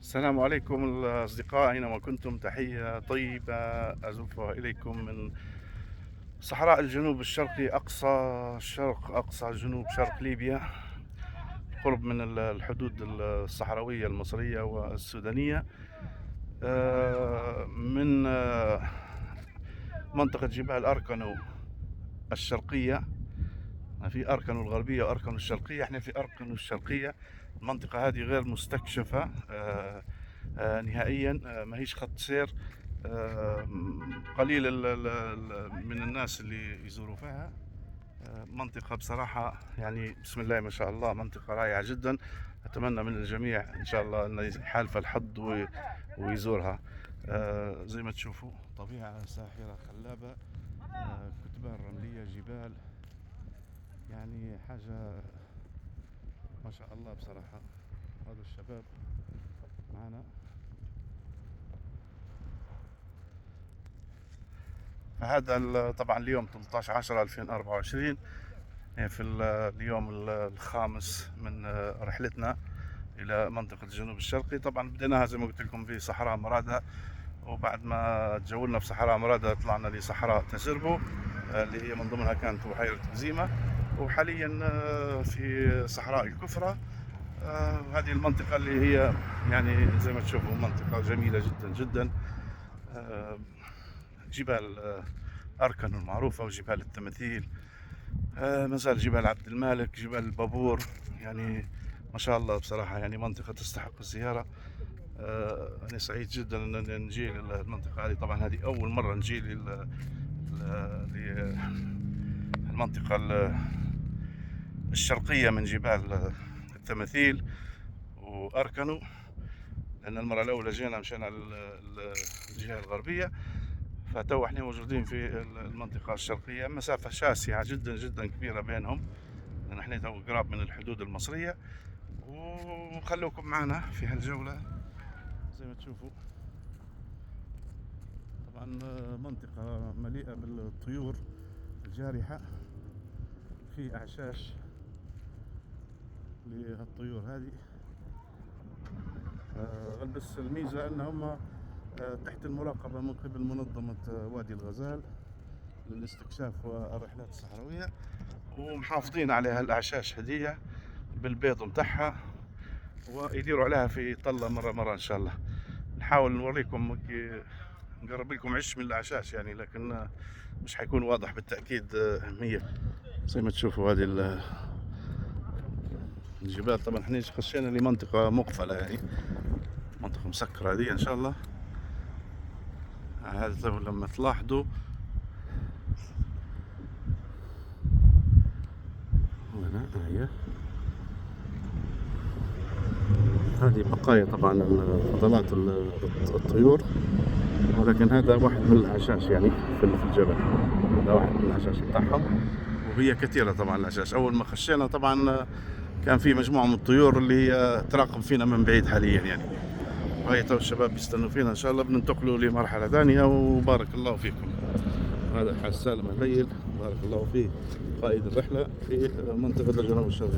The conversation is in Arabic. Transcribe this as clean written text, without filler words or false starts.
السلام عليكم الأصدقاء، أينما كنتم تحية طيبة أزفها إليكم من صحراء الجنوب الشرقي، أقصى الشرق، أقصى جنوب شرق ليبيا، قرب من الحدود الصحراوية المصرية والسودانية. من منطقة جبال أركنو الشرقية. في أركنو الغربية وأركنو الشرقية، احنا في أركنو الشرقية. المنطقة هذه غير مستكشفة نهائيا، ما هيش خط سير. قليل من الناس اللي يزوروا فيها. منطقة بصراحة يعني بسم الله ما شاء الله، منطقة رائعة جدا. أتمنى من الجميع إن شاء الله أن يحالف الحظ ويزورها. زي ما تشوفوا طبيعة ساحرة خلابة، كتبان رملية، جبال، يعني حاجة ما شاء الله بصراحة. هذا الشباب معنا. فهذا طبعا اليوم 13/10/2024، يعني في اليوم الخامس من رحلتنا إلى منطقة الجنوب الشرقي. طبعا بديناها زي ما قلت لكم في صحراء مرادة، وبعد ما تجولنا في صحراء مرادة طلعنا لصحراء تسربو، اللي هي من ضمنها كانت بحيرة بزيمة. وحاليا في صحراء الكفرة. هذه المنطقة اللي هي يعني زي ما تشوفوا منطقة جميلة جدا جدا. جبال أركن المعروفة، وجبال التماثيل، مازال جبال عبد المالك، جبال البابور. يعني ما شاء الله بصراحة، يعني منطقة تستحق الزيارة. أنا سعيد جدا أن نجي للمنطقة هذه. طبعا هذه أول مرة نجي للمنطقة الشرقية من جبال التماثيل وأركنو، لأن المرة الأولى مشينا للجهة الغربية. فتو احنا موجودين في المنطقة الشرقية، مسافة شاسعة جدا جدا كبيرة بينهم، لأن احنا تو قراب من الحدود المصرية. وخلوكم معنا في هالجولة زي ما تشوفوا. طبعا منطقة مليئة بالطيور الجارحة، في أعشاش للطيور هذه. بس الميزة أنهم تحت المراقبة من قبل منظمة وادي الغزال للاستكشاف والرحلات الصحراوية، ومحافظين عليها الأعشاش هدية بالبيض متاعها، ويديروا عليها في طلة مرة إن شاء الله. نحاول نوريكم نقرب لكم عش من الأعشاش يعني، لكن مش حيكون واضح بالتأكيد 100. زي ما تشوفوا هذه الجبال. طبعا احنا خشينا لمنطقة مقفلة، يعني منطقة مسكرة هذه إن شاء الله. هذا لما تلاحظوا هنا هي هذه بقايا طبعا فضلات الطيور، ولكن هذا واحد من الأعشاش يعني في الجبل. هذا واحد من الأعشاش بتاعهم، وهي كثيرة طبعا الأعشاش. أول ما خشينا طبعا كان في مجموعة من الطيور اللي هي تراقب فينا من بعيد حاليا يعني. وهي تو الشباب بيستنوا فينا إن شاء الله، بننتقلوا لمرحلة ثانية. وبارك الله فيكم. هذا حسان الليل، بارك الله فيه، قائد الرحلة في منطقة الجنوب الشرقي.